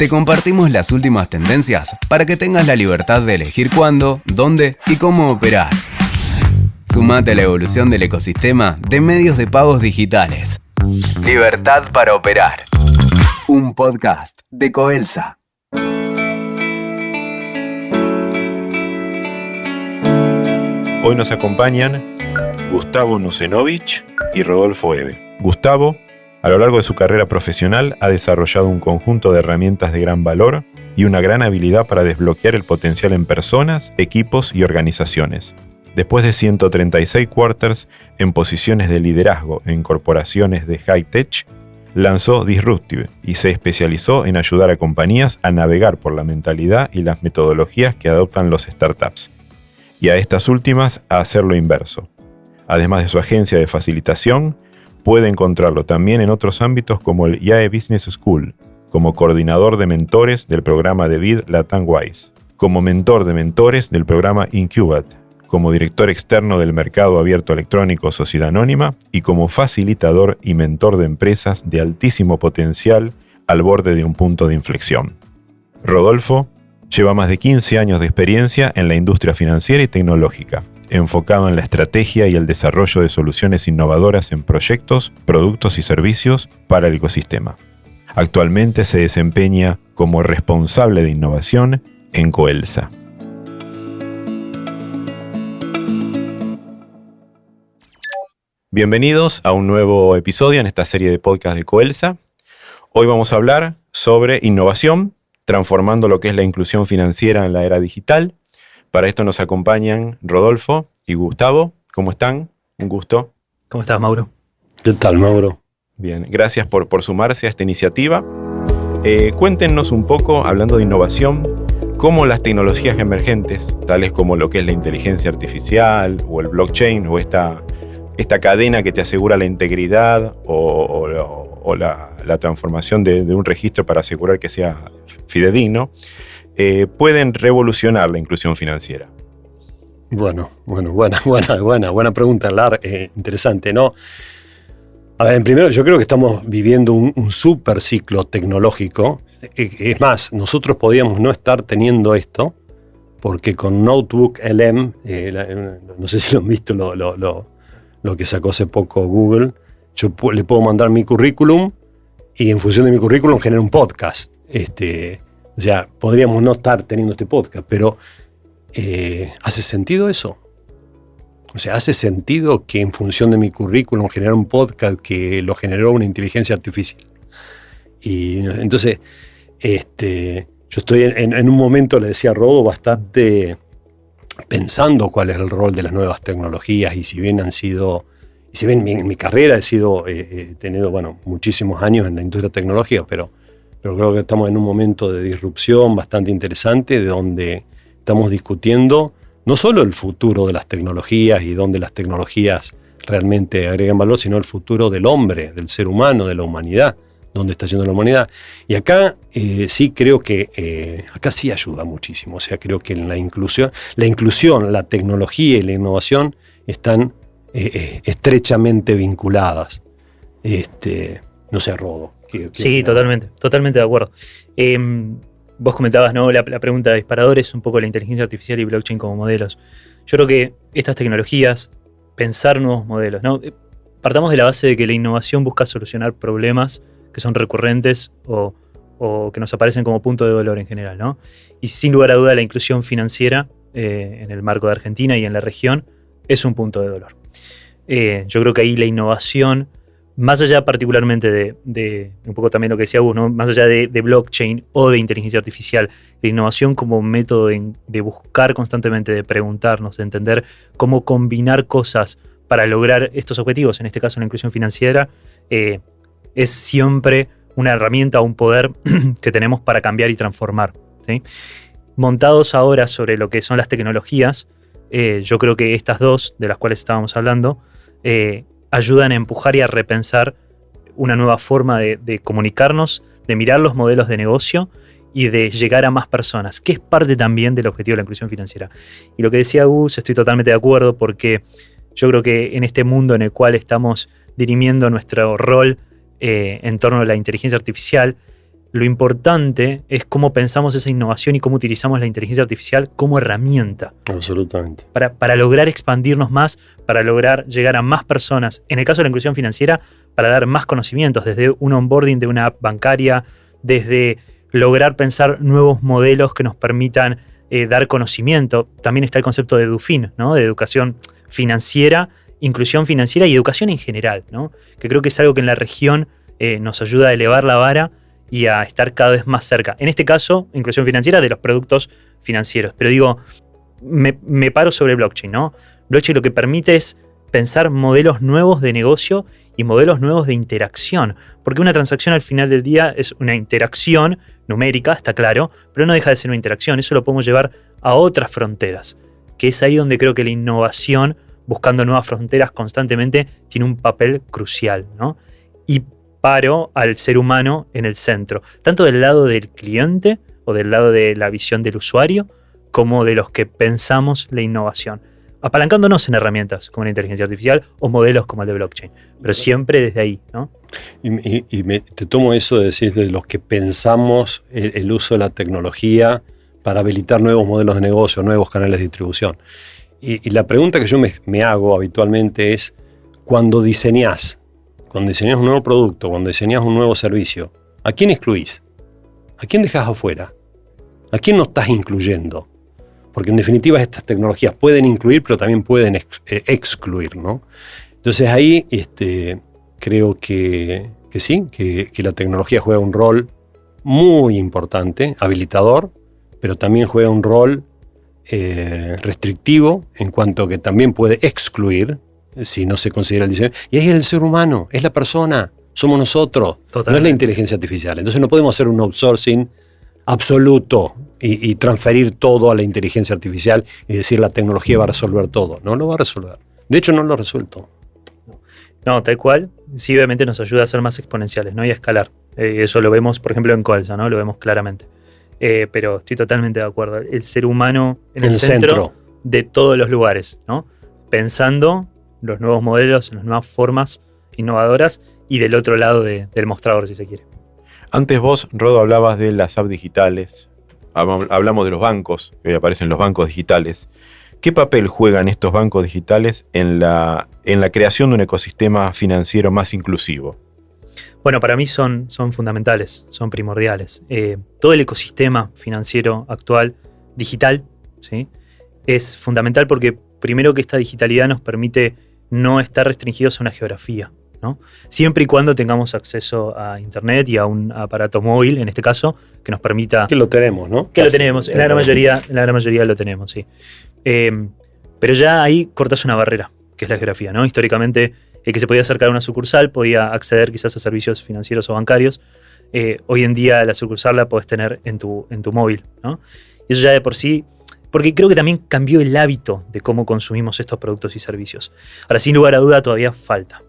te compartimos las últimas tendencias para que tengas la libertad de elegir cuándo, dónde y cómo operar. Sumate a la evolución del ecosistema de medios de pagos digitales. Libertad para operar. Un podcast de Coelsa. Hoy nos acompañan Gustavo Nucenovich y Rodolfo Ebe. Gustavo, a lo largo de su carrera profesional, ha desarrollado un conjunto de herramientas de gran valor y una gran habilidad para desbloquear el potencial en personas, equipos y organizaciones. Después de 136 quarters en posiciones de liderazgo en corporaciones de high-tech, lanzó Disruptive y se especializó en ayudar a compañías a navegar por la mentalidad y las metodologías que adoptan los startups, y a estas últimas a hacer lo inverso. Además de su agencia de facilitación, puede encontrarlo también en otros ámbitos como el IAE Business School, como coordinador de mentores del programa de BID Latam Wise, como mentor de mentores del programa Incubate, como director externo del mercado abierto electrónico Sociedad Anónima y como facilitador y mentor de empresas de altísimo potencial al borde de un punto de inflexión. Rodolfo lleva más de 15 años de experiencia en la industria financiera y tecnológica, enfocado en la estrategia y el desarrollo de soluciones innovadoras en proyectos, productos y servicios para el ecosistema. Actualmente se desempeña como responsable de innovación en Coelsa. Bienvenidos a un nuevo episodio en esta serie de podcast de Coelsa. Hoy vamos a hablar sobre innovación, transformando lo que es la inclusión financiera en la era digital. Para esto nos acompañan Rodolfo y Gustavo. ¿Cómo están? Un gusto. ¿Cómo estás, Mauro? ¿Qué tal, Mauro? Bien, gracias por sumarse a esta iniciativa. Cuéntenos un poco, hablando de innovación, cómo las tecnologías emergentes, tales como lo que es la inteligencia artificial o el blockchain o esta cadena que te asegura la integridad o la transformación de un registro para asegurar que sea fidedigno, pueden revolucionar la inclusión financiera. Bueno, buena pregunta, interesante, ¿no? A ver, primero yo creo que estamos viviendo un super ciclo tecnológico. Es más, nosotros podíamos no estar teniendo esto, porque con Notebook LM, no sé si lo han visto, lo que sacó hace poco Google, yo le puedo mandar mi currículum y en función de mi currículum genera un podcast. O sea, podríamos no estar teniendo este podcast, pero ¿hace sentido eso? O sea, ¿hace sentido que en función de mi currículum generar un podcast que lo generó una inteligencia artificial? Y entonces, yo estoy en un momento, le decía a Rodo, bastante pensando cuál es el rol de las nuevas tecnologías, y si bien en mi carrera he tenido muchísimos años en la industria tecnológica, pero creo que estamos en un momento de disrupción bastante interesante, de donde estamos discutiendo no solo el futuro de las tecnologías y dónde las tecnologías realmente agregan valor, sino el futuro del hombre, del ser humano, de la humanidad, dónde está yendo la humanidad. Y acá sí creo que acá sí ayuda muchísimo. O sea, creo que en la inclusión, la tecnología y la innovación están estrechamente vinculadas. No sé, Rodo. Sí, totalmente de acuerdo. Vos comentabas, ¿no? La pregunta de disparadores, un poco la inteligencia artificial y blockchain como modelos. Yo creo que estas tecnologías, pensar nuevos modelos, ¿no? Partamos de la base de que la innovación busca solucionar problemas que son recurrentes o que nos aparecen como punto de dolor en general, ¿no? Y sin lugar a duda la inclusión financiera en el marco de Argentina y en la región es un punto de dolor. Yo creo que ahí la innovación, más allá particularmente de un poco también lo que decía Gus, ¿no? Más allá de blockchain o de inteligencia artificial, la innovación como método de buscar constantemente, de preguntarnos, de entender cómo combinar cosas para lograr estos objetivos, en este caso la inclusión financiera, es siempre una herramienta, un poder que tenemos para cambiar y transformar, ¿sí? Montados ahora sobre lo que son las tecnologías, yo creo que estas dos, de las cuales estábamos hablando, ayudan a empujar y a repensar una nueva forma de comunicarnos, de mirar los modelos de negocio y de llegar a más personas, que es parte también del objetivo de la inclusión financiera. Y lo que decía Gus, estoy totalmente de acuerdo, porque yo creo que en este mundo en el cual estamos dirimiendo nuestro rol en torno a la inteligencia artificial, Lo importante es cómo pensamos esa innovación y cómo utilizamos la inteligencia artificial como herramienta. Absolutamente. Para lograr expandirnos más, para lograr llegar a más personas. En el caso de la inclusión financiera, para dar más conocimientos, desde un onboarding de una app bancaria, desde lograr pensar nuevos modelos que nos permitan dar conocimiento. También está el concepto de EduFin, ¿no? De educación financiera, inclusión financiera y educación en general, ¿no? Que creo que es algo que en la región nos ayuda a elevar la vara y a estar cada vez más cerca. En este caso, inclusión financiera de los productos financieros. Pero digo, me paro sobre blockchain, ¿no? Blockchain lo que permite es pensar modelos nuevos de negocio y modelos nuevos de interacción. Porque una transacción al final del día es una interacción numérica, está claro, pero no deja de ser una interacción. Eso lo podemos llevar a otras fronteras, que es ahí donde creo que la innovación, buscando nuevas fronteras constantemente, tiene un papel crucial, ¿no? Y paro al ser humano en el centro, tanto del lado del cliente o del lado de la visión del usuario, como de los que pensamos la innovación, apalancándonos en herramientas como la inteligencia artificial o modelos como el de blockchain, pero siempre desde ahí, ¿no? Te tomo eso de decir de los que pensamos el uso de la tecnología para habilitar nuevos modelos de negocio, nuevos canales de distribución. Y la pregunta que yo me hago habitualmente es, cuando diseñás un nuevo producto, cuando diseñás un nuevo servicio, ¿a quién excluís? ¿A quién dejás afuera? ¿A quién no estás incluyendo? Porque en definitiva estas tecnologías pueden incluir, pero también pueden excluir, ¿no? Entonces ahí creo que sí, que la tecnología juega un rol muy importante, habilitador, pero también juega un rol restrictivo en cuanto que también puede excluir si no se considera el diseño. Y ahí es el ser humano, es la persona, somos nosotros, Totalmente. No es la inteligencia artificial. Entonces no podemos hacer un outsourcing absoluto y transferir todo a la inteligencia artificial y decir la tecnología va a resolver todo. No lo va a resolver. De hecho, no lo ha resuelto. No, tal cual. Sí, obviamente nos ayuda a ser más exponenciales, ¿no? Y a escalar. Eso lo vemos, por ejemplo, en Colza, ¿no? Lo vemos claramente. Pero estoy totalmente de acuerdo. El ser humano en el centro de todos los lugares, ¿no? Pensando los nuevos modelos, en las nuevas formas innovadoras y del otro lado del mostrador, si se quiere. Antes vos, Rodo, hablabas de las apps digitales. Hablamos de los bancos, que hoy aparecen los bancos digitales. ¿Qué papel juegan estos bancos digitales en la creación de un ecosistema financiero más inclusivo? Bueno, para mí son fundamentales, son primordiales. Todo el ecosistema financiero actual, digital, ¿sí? Es fundamental porque primero que esta digitalidad nos permite no estar restringidos a una geografía, ¿no? Siempre y cuando tengamos acceso a internet y a un aparato móvil, en este caso, que nos permita... Que lo tenemos, ¿no? Que lo tenemos, en la gran mayoría lo tenemos, sí. Pero ya ahí cortas una barrera, que es la geografía, ¿no? Históricamente, el que se podía acercar a una sucursal podía acceder quizás a servicios financieros o bancarios. Hoy en día la sucursal la podés tener en tu móvil, ¿no? Y eso ya de por sí... Porque creo que también cambió el hábito de cómo consumimos estos productos y servicios. Ahora, sin lugar a duda, todavía falta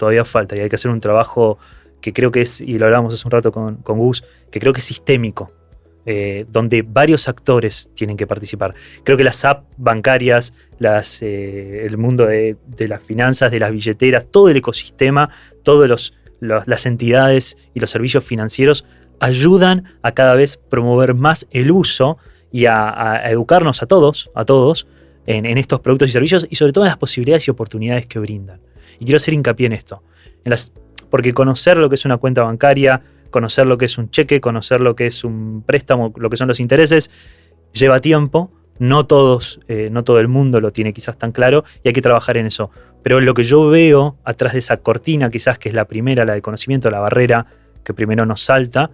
y hay que hacer un trabajo que creo que es, y lo hablábamos hace un rato con Gus, que creo que es sistémico, donde varios actores tienen que participar. Creo que las apps bancarias, el mundo de las finanzas, de las billeteras, todo el ecosistema, todas las entidades y los servicios financieros ayudan a cada vez promover más el uso y a educarnos a todos en estos productos y servicios y sobre todo en las posibilidades y oportunidades que brindan. Y quiero hacer hincapié en esto, porque conocer lo que es una cuenta bancaria, conocer lo que es un cheque, conocer lo que es un préstamo, lo que son los intereses, lleva tiempo. No todo el mundo lo tiene quizás tan claro y hay que trabajar en eso. Pero lo que yo veo atrás de esa cortina, quizás que es la primera, la del conocimiento, la barrera que primero nos salta,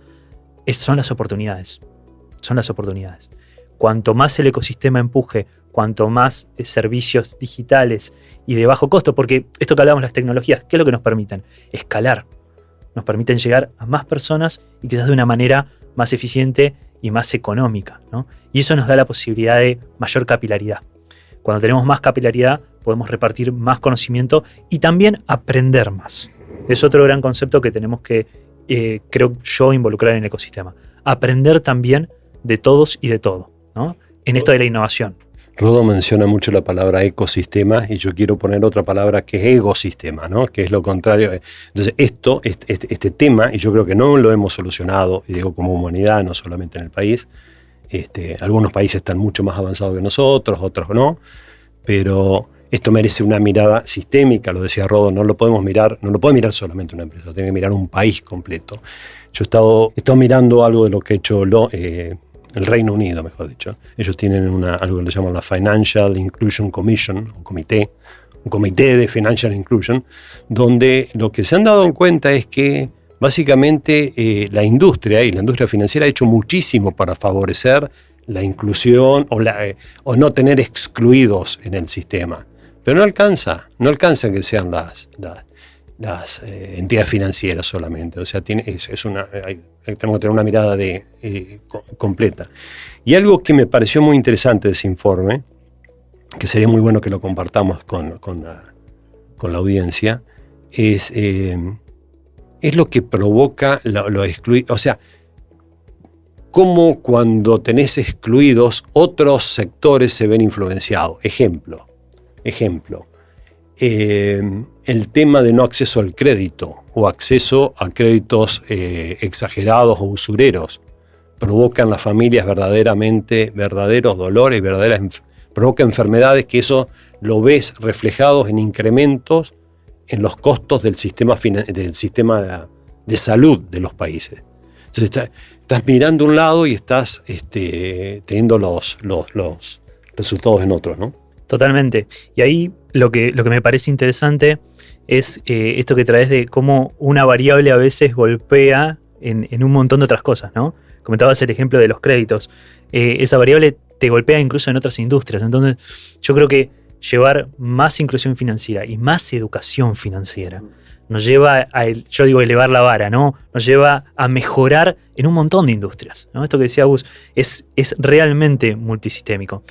son las oportunidades. Son las oportunidades. Cuanto más el ecosistema empuje, cuanto más servicios digitales y de bajo costo, porque esto que hablábamos, las tecnologías, ¿qué es lo que nos permiten? Escalar. Nos permiten llegar a más personas y quizás de una manera más eficiente y más económica, ¿no? Y eso nos da la posibilidad de mayor capilaridad. Cuando tenemos más capilaridad, podemos repartir más conocimiento y también aprender más. Es otro gran concepto que tenemos que, creo yo, involucrar en el ecosistema. Aprender también de todos y de todo, ¿no? En esto de la innovación. Rodo menciona mucho la palabra ecosistema y yo quiero poner otra palabra que es ecosistema, ¿no? Que es lo contrario. Entonces, este tema, y yo creo que no lo hemos solucionado, y digo como humanidad, no solamente en el país. Algunos países están mucho más avanzados que nosotros, otros no, pero esto merece una mirada sistémica, lo decía Rodo, no lo puede mirar solamente una empresa, tiene que mirar un país completo. Yo he estado mirando algo de lo que ha hecho el Reino Unido, mejor dicho. Ellos tienen algo que le llaman la Financial Inclusion Commission, un comité de Financial Inclusion, donde lo que se han dado en cuenta es que básicamente la industria financiera ha hecho muchísimo para favorecer la inclusión o no tener excluidos en el sistema. Pero no alcanza que sean las entidades financieras solamente. O sea, tenemos que tener una mirada completa. Y algo que me pareció muy interesante de ese informe, que sería muy bueno que lo compartamos con la audiencia, es lo que provoca lo excluido. O sea, cómo cuando tenés excluidos, otros sectores se ven influenciados. Ejemplo. El tema de no acceso al crédito o acceso a créditos exagerados o usureros provoca en las familias verdaderos dolores, provoca enfermedades que eso lo ves reflejados en incrementos en los costos del sistema de salud de los países. Entonces estás mirando un lado y estás teniendo los resultados en otros, ¿no? Totalmente. Y ahí lo que me parece interesante es esto que traes de cómo una variable a veces golpea en un montón de otras cosas, ¿no? Comentabas el ejemplo de los créditos. Esa variable te golpea incluso en otras industrias. Entonces, yo creo que llevar más inclusión financiera y más educación financiera nos lleva elevar la vara, ¿no? Nos lleva a mejorar en un montón de industrias, ¿no? Esto que decía Gus es realmente multisistémico.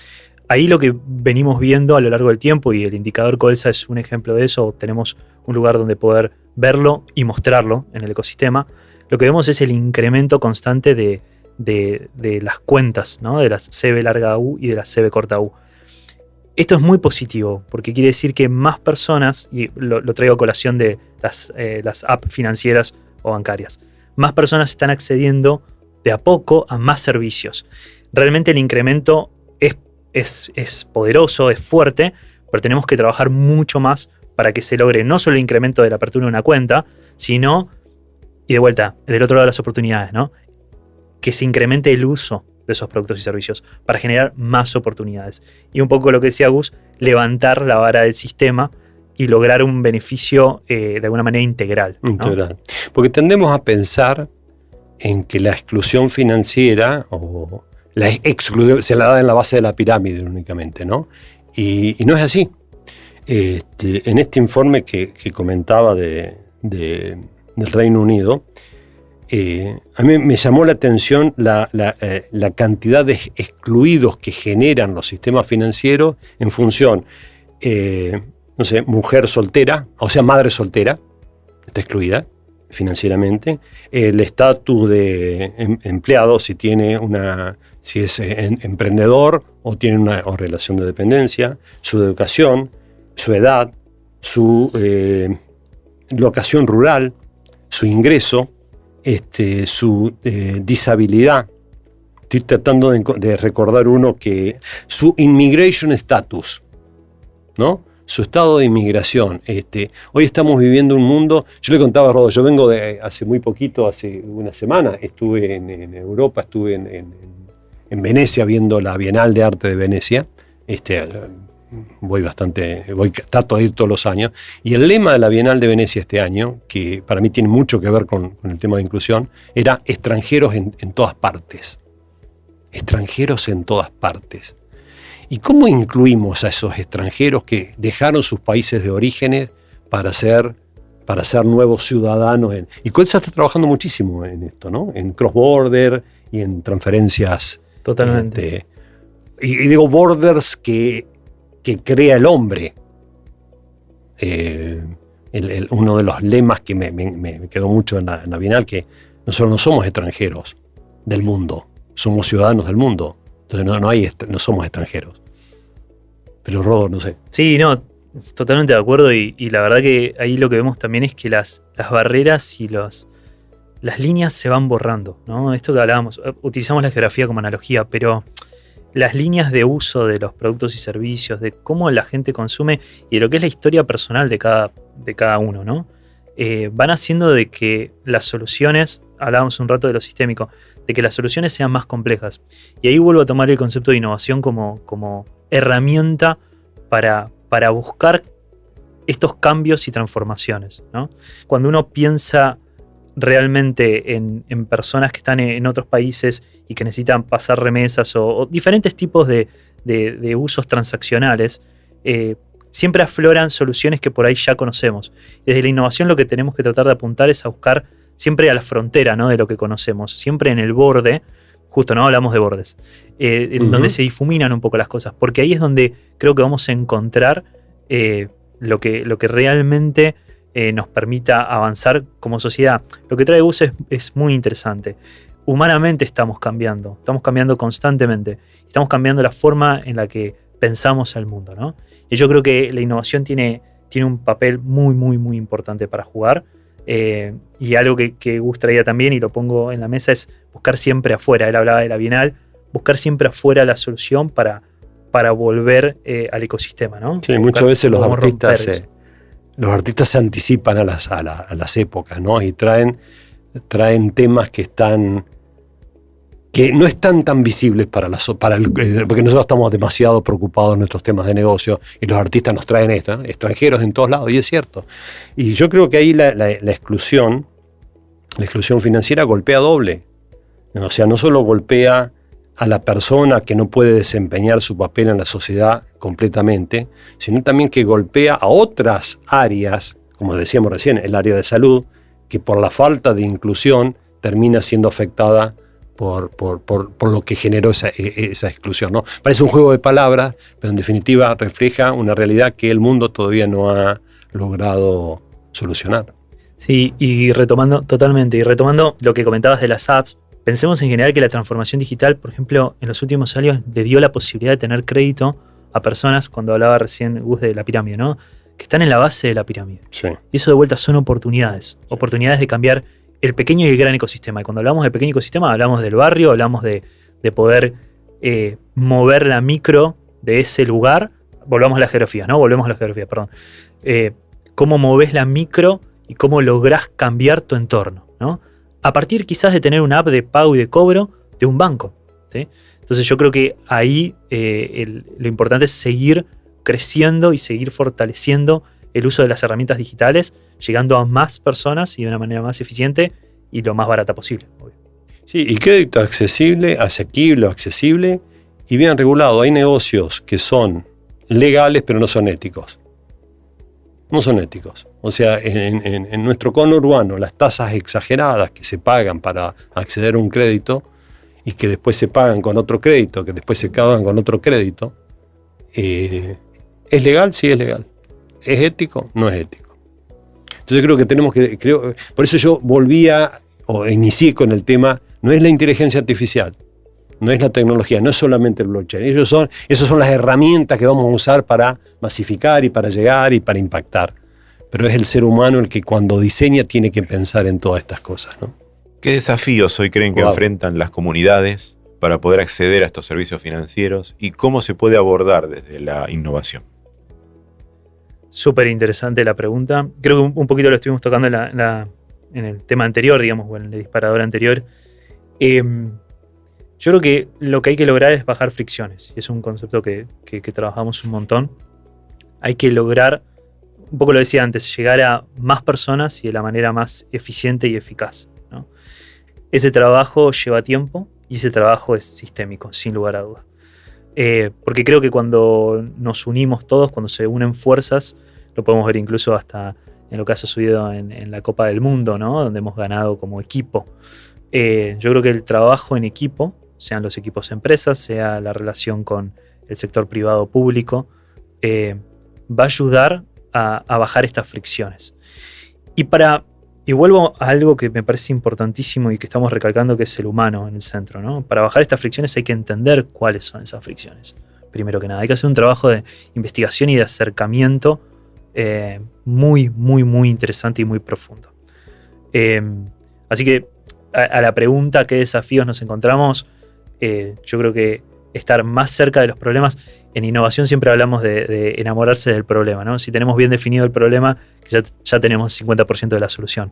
Ahí lo que venimos viendo a lo largo del tiempo, y el indicador Colsa es un ejemplo de eso, tenemos un lugar donde poder verlo y mostrarlo en el ecosistema, lo que vemos es el incremento constante de las cuentas, ¿no? De las CB larga U y de las CB corta U. Esto es muy positivo, porque quiere decir que más personas, y lo traigo a colación de las apps financieras o bancarias, más personas están accediendo de a poco a más servicios. Realmente el incremento es poderoso, es fuerte, pero tenemos que trabajar mucho más para que se logre no solo el incremento de la apertura de una cuenta, sino, y de vuelta, del otro lado de las oportunidades, ¿no? Que se incremente el uso de esos productos y servicios para generar más oportunidades. Y un poco lo que decía Gus, levantar la vara del sistema y lograr un beneficio de alguna manera integral, ¿no? Integral. Porque tendemos a pensar en que la exclusión financiera o la exclusión se la da en la base de la pirámide únicamente, ¿no? Y no es así. En este informe que comentaba del Reino Unido, a mí me llamó la atención la cantidad de excluidos que generan los sistemas financieros en función, mujer soltera, o sea, madre soltera, está excluida financieramente, el estatus de empleado, si es emprendedor o tiene una relación de dependencia, su educación, su edad, su locación rural, su ingreso, su disabilidad. Estoy tratando de recordar uno que su immigration status, ¿no? Su estado de inmigración. Hoy estamos viviendo un mundo. Yo le contaba a Rodo, yo vengo de hace muy poquito, hace una semana, estuve en Europa, estuve en Venecia viendo la Bienal de Arte de Venecia. Trato de ir todos los años. Y el lema de la Bienal de Venecia este año, que para mí tiene mucho que ver con el tema de inclusión, era extranjeros en todas partes. Extranjeros en todas partes. ¿Y cómo incluimos a esos extranjeros que dejaron sus países de orígenes para ser nuevos ciudadanos? Y Colsa está trabajando muchísimo en esto, ¿no? En cross-border y en transferencias. Totalmente. Y digo borders que crea el hombre. Uno de los lemas que me quedó mucho en la Bienal, que nosotros no somos extranjeros del mundo, somos ciudadanos del mundo. Entonces no somos extranjeros. Pero Rodo, no sé. Sí, no, totalmente de acuerdo y la verdad que ahí lo que vemos también es que las barreras y las líneas se van borrando, ¿no? Esto que hablábamos, utilizamos la geografía como analogía, pero las líneas de uso de los productos y servicios, de cómo la gente consume y de lo que es la historia personal de cada uno, ¿no? Van haciendo de que las soluciones, hablábamos un rato de lo sistémico, de que las soluciones sean más complejas. Y ahí vuelvo a tomar el concepto de innovación como herramienta para buscar estos cambios y transformaciones, ¿no? Cuando uno piensa realmente en personas que están en otros países y que necesitan pasar remesas o diferentes tipos de usos transaccionales, siempre afloran soluciones que por ahí ya conocemos. Desde la innovación lo que tenemos que tratar de apuntar es a buscar siempre a la frontera, ¿no?, de lo que conocemos, siempre en el borde, justo no hablamos de bordes, en donde se difuminan un poco las cosas, porque ahí es donde creo que vamos a encontrar lo que realmente nos permita avanzar como sociedad. Lo que trae Gus es muy interesante. Humanamente estamos cambiando constantemente, estamos cambiando la forma en la que pensamos el mundo, ¿no? Y yo creo que la innovación tiene un papel muy, muy, muy importante para jugar. Y algo que Gus traía también, y lo pongo en la mesa, es buscar siempre afuera. Él hablaba de la Bienal, buscar siempre afuera la solución para volver al ecosistema, ¿no? Sí, muchas veces los artistas se anticipan a las épocas, ¿no? Y traen temas que no están tan visibles porque nosotros estamos demasiado preocupados en nuestros temas de negocio y los artistas nos traen esto, ¿no? Extranjeros en todos lados, y es cierto. Y yo creo que ahí la exclusión financiera golpea doble. O sea, no solo golpea a la persona que no puede desempeñar su papel en la sociedad completamente, sino también que golpea a otras áreas, como decíamos recién, el área de salud, que por la falta de inclusión termina siendo afectada por lo que generó esa exclusión, ¿no? Parece un juego de palabras, pero en definitiva refleja una realidad que el mundo todavía no ha logrado solucionar. Sí, y retomando lo que comentabas de las apps, pensemos en general que la transformación digital, por ejemplo, en los últimos años le dio la posibilidad de tener crédito a personas, cuando hablaba recién Gus de la pirámide, ¿no?, que están en la base de la pirámide. Sí. Y eso de vuelta son oportunidades de cambiar el pequeño y el gran ecosistema. Y cuando hablamos de pequeño ecosistema, hablamos del barrio, hablamos de poder mover la micro de ese lugar. Volvemos a la geografía, perdón. Cómo movés la micro y cómo lográs cambiar tu entorno, ¿no? A partir quizás de tener una app de pago y de cobro de un banco, ¿sí? Entonces yo creo que ahí lo importante es seguir creciendo y seguir fortaleciendo el uso de las herramientas digitales, llegando a más personas y de una manera más eficiente y lo más barata posible, obvio. Sí, y crédito asequible y bien regulado. Hay negocios que son legales pero no son éticos. No son éticos. O sea, en nuestro conurbano, las tasas exageradas que se pagan para acceder a un crédito y que después se pagan con otro crédito, que después se pagan con otro crédito, ¿es legal? Sí, es legal. ¿Es ético? No es ético. Entonces por eso yo inicié con el tema, no es la inteligencia artificial, no es la tecnología, no es solamente el blockchain. Esas son las herramientas que vamos a usar para masificar y para llegar y para impactar. Pero es el ser humano el que cuando diseña tiene que pensar en todas estas cosas, ¿no? ¿Qué desafíos hoy creen que enfrentan las comunidades para poder acceder a estos servicios financieros y cómo se puede abordar desde la innovación? Súper interesante la pregunta. Creo que un poquito lo estuvimos tocando en el tema anterior, digamos, o en el disparador anterior. Yo creo que lo que hay que lograr es bajar fricciones. Y es un concepto que trabajamos un montón. Hay que lograr, un poco lo decía antes, llegar a más personas y de la manera más eficiente y eficaz, ¿no? Ese trabajo lleva tiempo y ese trabajo es sistémico, sin lugar a dudas. Porque creo que cuando nos unimos todos, cuando se unen fuerzas, lo podemos ver incluso hasta en lo que ha sucedido en la Copa del Mundo, ¿no?, donde hemos ganado como equipo. Yo creo que el trabajo en equipo, sean los equipos empresas, sea la relación con el sector privado público, va a ayudar a bajar estas fricciones. Y vuelvo a algo que me parece importantísimo y que estamos recalcando, que es el humano en el centro, ¿no? Para bajar estas fricciones hay que entender cuáles son esas fricciones. primero que nada. Hay que hacer un trabajo de investigación y de acercamiento muy, muy, muy interesante y muy profundo. Así que a la pregunta ¿qué desafíos nos encontramos? Yo creo que estar más cerca de los problemas. En innovación siempre hablamos de enamorarse del problema, ¿no? Si tenemos bien definido el problema, ya tenemos 50% de la solución.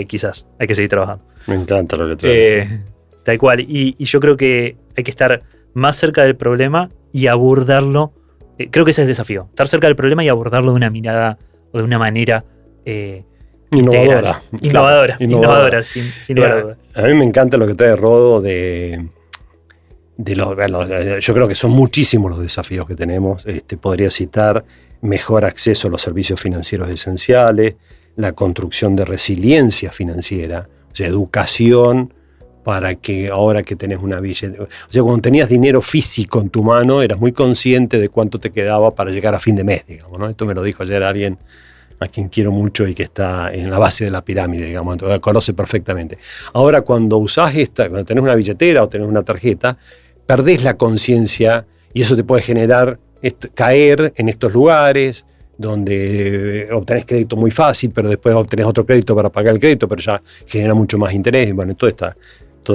Quizás, hay que seguir trabajando. Me encanta lo que te Tal cual. Y yo creo que hay que estar más cerca del problema y abordarlo. Creo que ese es el desafío. Estar cerca del problema y abordarlo de una mirada o de una manera innovadora. Innovadora, sin lugar a dudas. A mí me encanta lo que trae Rodo yo creo que son muchísimos los desafíos que tenemos. Podría citar mejor acceso a los servicios financieros esenciales, la construcción de resiliencia financiera, o sea, educación para que ahora que tenés una billetera, o sea, cuando tenías dinero físico en tu mano, eras muy consciente de cuánto te quedaba para llegar a fin de mes, digamos, ¿no? Esto me lo dijo ayer alguien a quien quiero mucho y que está en la base de la pirámide, digamos, entonces conoce perfectamente. Ahora, cuando usás cuando tenés una billetera o tenés una tarjeta, perdés la conciencia y eso te puede generar caer en estos lugares donde obtenés crédito muy fácil, pero después obtenés otro crédito para pagar el crédito, pero ya genera mucho más interés. Bueno, todo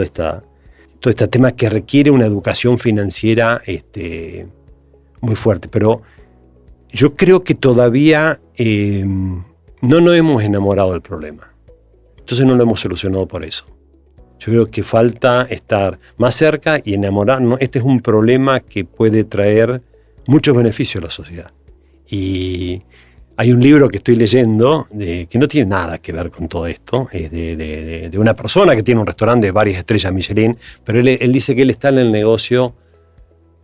este tema que requiere una educación financiera muy fuerte. Pero yo creo que todavía no nos hemos enamorado del problema. Entonces no lo hemos solucionado por eso. Yo creo que falta estar más cerca y enamorarnos. Este es un problema que puede traer muchos beneficios a la sociedad. Y hay un libro que estoy leyendo que no tiene nada que ver con todo esto. Es de una persona que tiene un restaurante de varias estrellas Michelin, pero él dice que él está en el negocio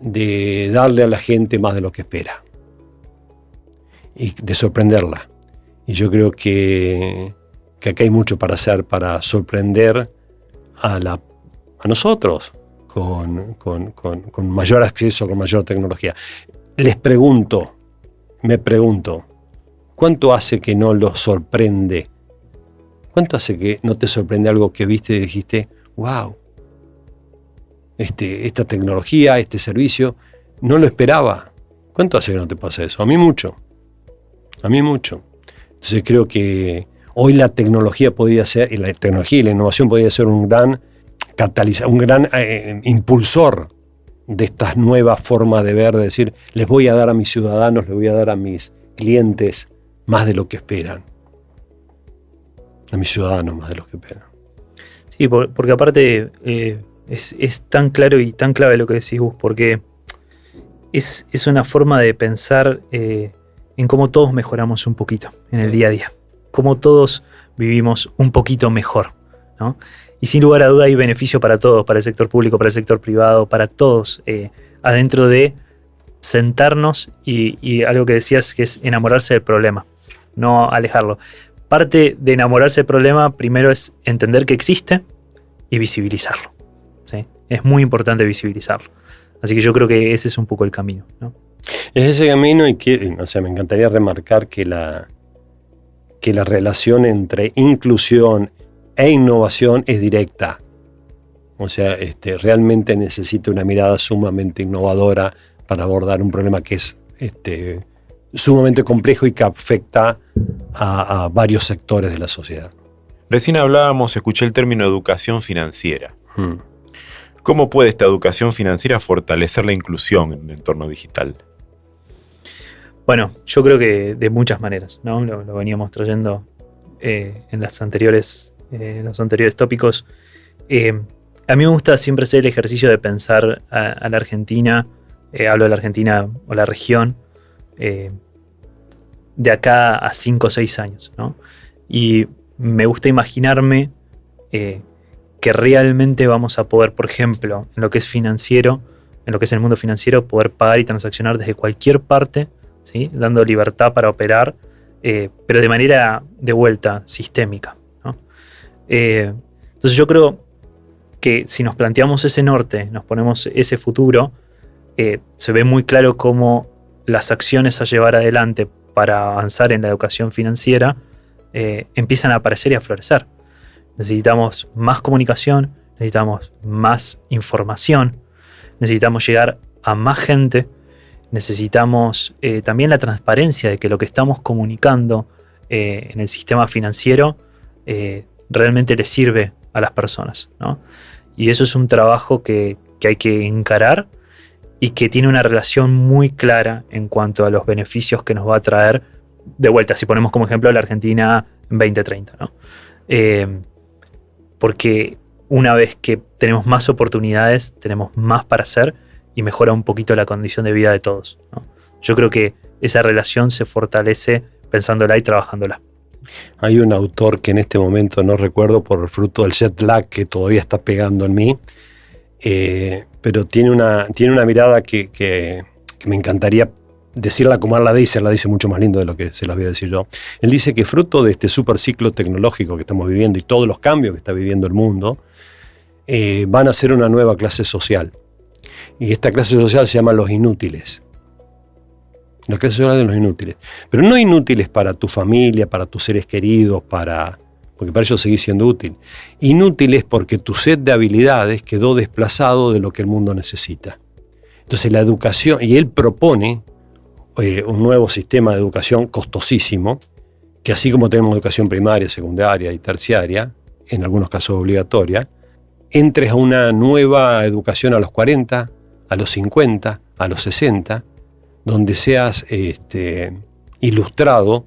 de darle a la gente más de lo que espera y de sorprenderla. Y yo creo que acá hay mucho para hacer para sorprender a nosotros con mayor acceso, con mayor tecnología. Me pregunto, ¿cuánto hace que no los sorprende? ¿Cuánto hace que no te sorprende algo que viste y dijiste, wow, esta tecnología, este servicio, no lo esperaba? ¿Cuánto hace que no te pasa eso? A mí mucho. Entonces creo que hoy la tecnología podría ser, y la tecnología y la innovación podría ser un gran catalizador, un gran impulsor de estas nuevas formas de ver, de decir, les voy a dar a mis ciudadanos, les voy a dar a mis clientes más de lo que esperan. A mis ciudadanos más de lo que esperan. Sí, porque aparte es tan claro y tan clave lo que decís vos, porque es una forma de pensar en cómo todos mejoramos un poquito en el día a día, cómo todos vivimos un poquito mejor, ¿no? Y sin lugar a duda hay beneficio para todos, para el sector público, para el sector privado, para todos, adentro de sentarnos y algo que decías que es enamorarse del problema, no alejarlo. Parte de enamorarse del problema primero es entender que existe y visibilizarlo, ¿sí? Es muy importante visibilizarlo. Así que yo creo que ese es un poco el camino, ¿no? Es ese camino y me encantaría remarcar que la relación entre inclusión e innovación es directa. O sea, realmente necesita una mirada sumamente innovadora para abordar un problema que es sumamente complejo y que afecta a varios sectores de la sociedad. Recién escuché el término educación financiera. ¿Cómo puede esta educación financiera fortalecer la inclusión en un entorno digital? Bueno, yo creo que de muchas maneras, ¿no? Lo veníamos trayendo en los anteriores tópicos. A mí me gusta siempre hacer el ejercicio de pensar a la Argentina, hablo de la Argentina o la región, de acá a 5 o 6 años, ¿no? Y me gusta imaginarme que realmente vamos a poder, por ejemplo, en lo que es financiero, en lo que es el mundo financiero, poder pagar y transaccionar desde cualquier parte, ¿sí? Dando libertad para operar, pero de manera de vuelta sistémica, ¿no? Entonces yo creo que si nos planteamos ese norte, nos ponemos ese futuro, se ve muy claro cómo las acciones a llevar adelante para avanzar en la educación financiera empiezan a aparecer y a florecer. Necesitamos más comunicación, necesitamos más información, necesitamos llegar a más gente, necesitamos también la transparencia de que lo que estamos comunicando en el sistema financiero realmente le sirve a las personas, ¿no? Y eso es un trabajo que hay que encarar y que tiene una relación muy clara en cuanto a los beneficios que nos va a traer de vuelta, si ponemos como ejemplo la Argentina en 2030, ¿no? Porque una vez que tenemos más oportunidades, tenemos más para hacer y mejora un poquito la condición de vida de todos, ¿no? Yo creo que esa relación se fortalece pensándola y trabajándola. Hay un autor que en este momento no recuerdo por el fruto del jet lag que todavía está pegando en mí, pero tiene una mirada que me encantaría decirla como él la dice mucho más lindo de lo que se la voy a decir yo. Él dice que fruto de este superciclo tecnológico que estamos viviendo y todos los cambios que está viviendo el mundo, van a ser una nueva clase social. Y esta clase social se llama los inútiles. La clase social de los inútiles. Pero no inútiles para tu familia, para tus seres queridos, porque para ellos seguís siendo útil. Inútiles porque tu set de habilidades quedó desplazado de lo que el mundo necesita. Entonces la educación, y él propone un nuevo sistema de educación costosísimo, que así como tenemos educación primaria, secundaria y terciaria, en algunos casos obligatoria, entres a una nueva educación a los 40, a los 50, a los 60, donde seas ilustrado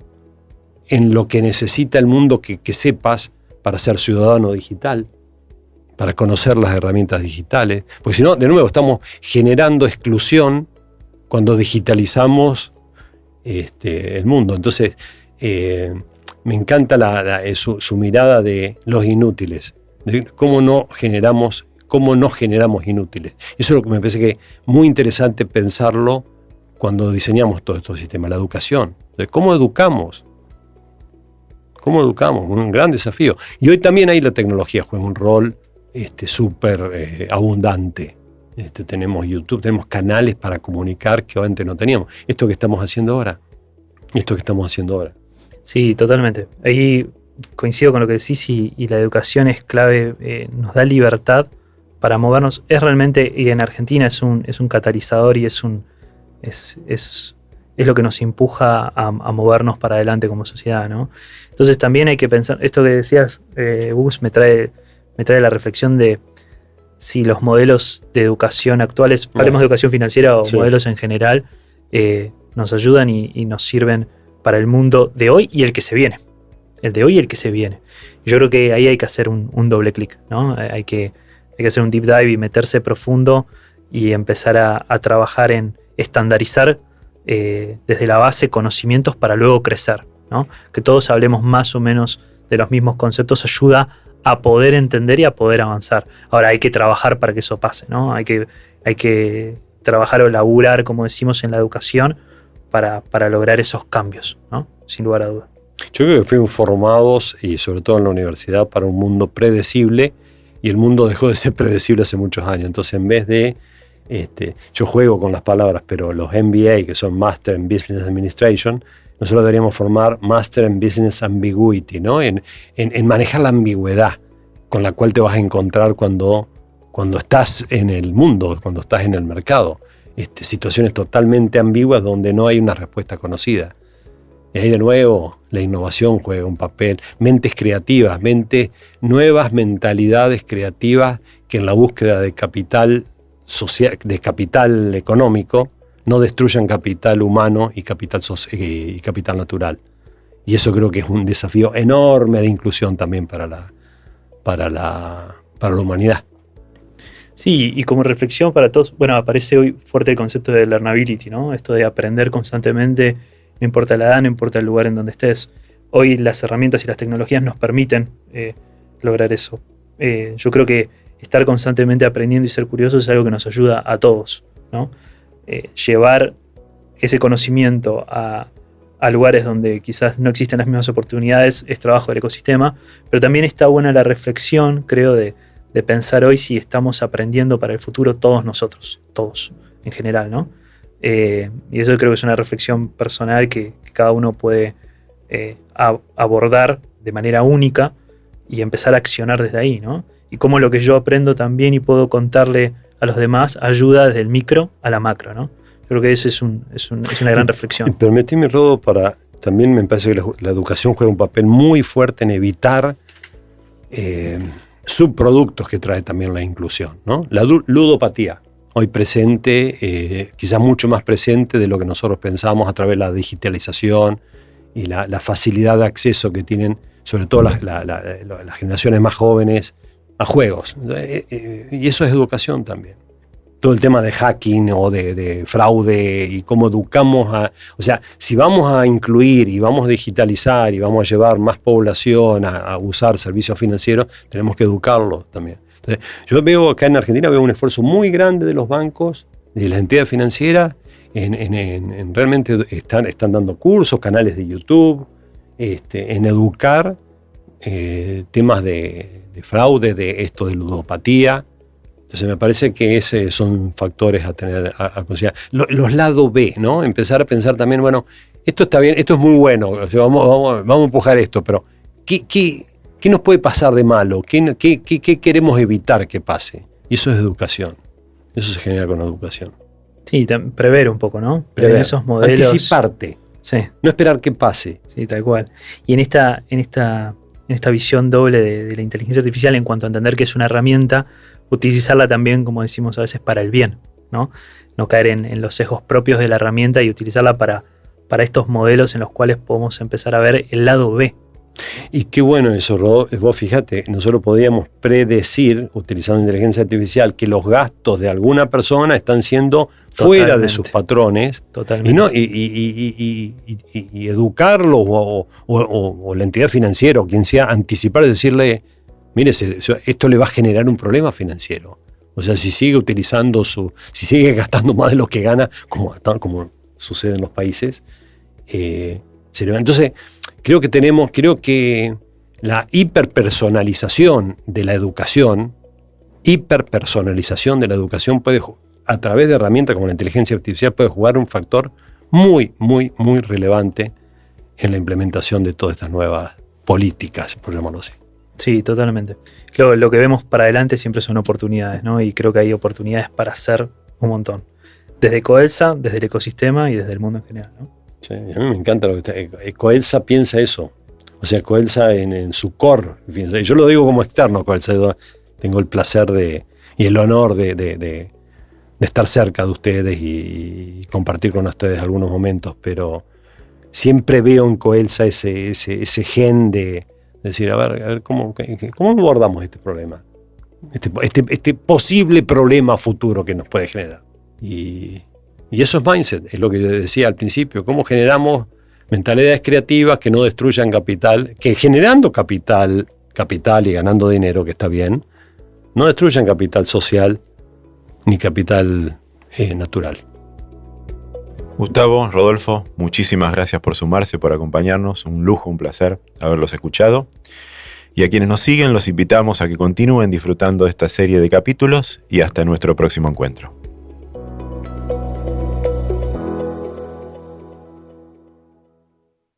en lo que necesita el mundo que sepas para ser ciudadano digital, para conocer las herramientas digitales. Porque si no, de nuevo, estamos generando exclusión cuando digitalizamos el mundo. Entonces, me encanta su mirada de los inútiles, de cómo no generamos inútiles. Eso es lo que me parece que es muy interesante pensarlo cuando diseñamos todo este sistema, la educación. Entonces, ¿cómo educamos? ¿Cómo educamos? Un gran desafío. Y hoy también ahí la tecnología juega un rol súper abundante. Tenemos YouTube, tenemos canales para comunicar que antes no teníamos. Esto que estamos haciendo ahora. Sí, totalmente. Ahí coincido con lo que decís y la educación es clave, nos da libertad para movernos. Es realmente, y en Argentina es un catalizador y es lo que nos empuja a movernos para adelante como sociedad, ¿no? Entonces también hay que pensar, esto que decías, Gus, me trae la reflexión de si los modelos de educación actuales, hablemos de educación financiera o modelos en general, nos ayudan y nos sirven para el mundo de hoy y el que se viene. El de hoy y el que se viene. Yo creo que ahí hay que hacer un doble clic, ¿no? Hay que hacer un deep dive y meterse profundo y empezar a trabajar en estandarizar desde la base conocimientos para luego crecer, ¿no? Que todos hablemos más o menos de los mismos conceptos ayuda a poder entender y a poder avanzar. Ahora hay que trabajar para que eso pase, ¿no? Hay que trabajar o laburar, como decimos, en la educación para lograr esos cambios, ¿no? Sin lugar a dudas. Yo creo que fuimos formados, y sobre todo en la universidad, para un mundo predecible, y el mundo dejó de ser predecible hace muchos años. Entonces, en vez de yo juego con las palabras, pero los MBA, que son Master in Business Administration, nosotros deberíamos formar Master in Business Ambiguity, ¿no? En manejar la ambigüedad con la cual te vas a encontrar cuando estás en el mundo, cuando estás en el mercado. Situaciones totalmente ambiguas donde no hay una respuesta conocida. Y ahí de nuevo la innovación juega un papel. Mentes creativas, nuevas mentalidades creativas que en la búsqueda de capital social, de capital económico, no destruyan capital humano y capital natural. Y eso creo que es un desafío enorme de inclusión también para la humanidad. Sí, y como reflexión para todos, bueno, aparece hoy fuerte el concepto de learnability, ¿no? Esto de aprender constantemente, no importa la edad, no importa el lugar en donde estés. Hoy las herramientas y las tecnologías nos permiten lograr eso. Yo creo que estar constantemente aprendiendo y ser curioso es algo que nos ayuda a todos, ¿no? Llevar ese conocimiento a lugares donde quizás no existen las mismas oportunidades es trabajo del ecosistema, pero también está buena la reflexión, creo, de pensar hoy si estamos aprendiendo para el futuro todos nosotros, todos en general, ¿no? Y eso creo que es una reflexión personal que cada uno puede abordar de manera única y empezar a accionar desde ahí, ¿no? Y cómo lo que yo aprendo también y puedo contarle a los demás ayuda desde el micro a la macro, ¿no? Yo creo que eso es una gran reflexión. Permitime, Rodo, también me parece que la educación juega un papel muy fuerte en evitar subproductos que trae también la inclusión, ¿no? La ludopatía, hoy presente, quizás mucho más presente de lo que nosotros pensamos a través de la digitalización y la facilidad de acceso que tienen, sobre todo las generaciones más jóvenes, a juegos. Y eso es educación también. Todo el tema de hacking o de fraude y cómo educamos o sea, si vamos a incluir y vamos a digitalizar y vamos a llevar más población a usar servicios financieros, tenemos que educarlos también. Entonces, yo veo acá en Argentina un esfuerzo muy grande de los bancos, de las entidades financieras, en realmente están dando cursos, canales de YouTube, en educar temas de fraude, de esto de ludopatía. Entonces me parece que esos son factores a tener a considerar. Los lados B, ¿no? Empezar a pensar también, bueno, esto está bien, esto es muy bueno, o sea, vamos a empujar esto, pero ¿qué nos puede pasar de malo? ¿Qué queremos evitar que pase? Y eso es educación. Eso se genera con educación. Sí, prever un poco, ¿no? Prever esos modelos. Anticiparte. Sí. No esperar que pase. Sí, tal cual. Y en esta visión doble de la inteligencia artificial, en cuanto a entender que es una herramienta, utilizarla también, como decimos a veces, para el bien, ¿no? No caer en los sesgos propios de la herramienta y utilizarla para estos modelos en los cuales podemos empezar a ver el lado B. Y qué bueno eso, Rodó. Vos fíjate, nosotros podíamos predecir, utilizando inteligencia artificial, que los gastos de alguna persona están siendo fuera de sus patrones. Totalmente. Y educarlos o la entidad financiera o quien sea, anticipar y decirle, mire, esto le va a generar un problema financiero. O sea, si sigue si sigue gastando más de lo que gana, como sucede en los países, entonces, creo que la hiperpersonalización de la educación puede, a través de herramientas como la inteligencia artificial, puede jugar un factor muy, muy, muy relevante en la implementación de todas estas nuevas políticas, por llamarlo así. Sí, totalmente. Lo que vemos para adelante siempre son oportunidades, ¿no? Y creo que hay oportunidades para hacer un montón. Desde Coelsa, desde el ecosistema y desde el mundo en general, ¿no? Sí, a mí me encanta lo que está. Coelsa piensa eso. O sea, Coelsa en su core. Yo lo digo como externo, Coelsa. Tengo el placer y el honor de estar cerca de ustedes y compartir con ustedes algunos momentos, pero siempre veo en Coelsa ese gen de decir, a ver ¿cómo abordamos este problema? Este posible problema futuro que nos puede generar. Y eso es mindset, es lo que yo decía al principio, cómo generamos mentalidades creativas que no destruyan capital, que generando capital y ganando dinero, que está bien, no destruyan capital social ni capital natural. Gustavo, Rodolfo, muchísimas gracias por sumarse, por acompañarnos, un lujo, un placer haberlos escuchado. Y a quienes nos siguen los invitamos a que continúen disfrutando de esta serie de capítulos y hasta nuestro próximo encuentro.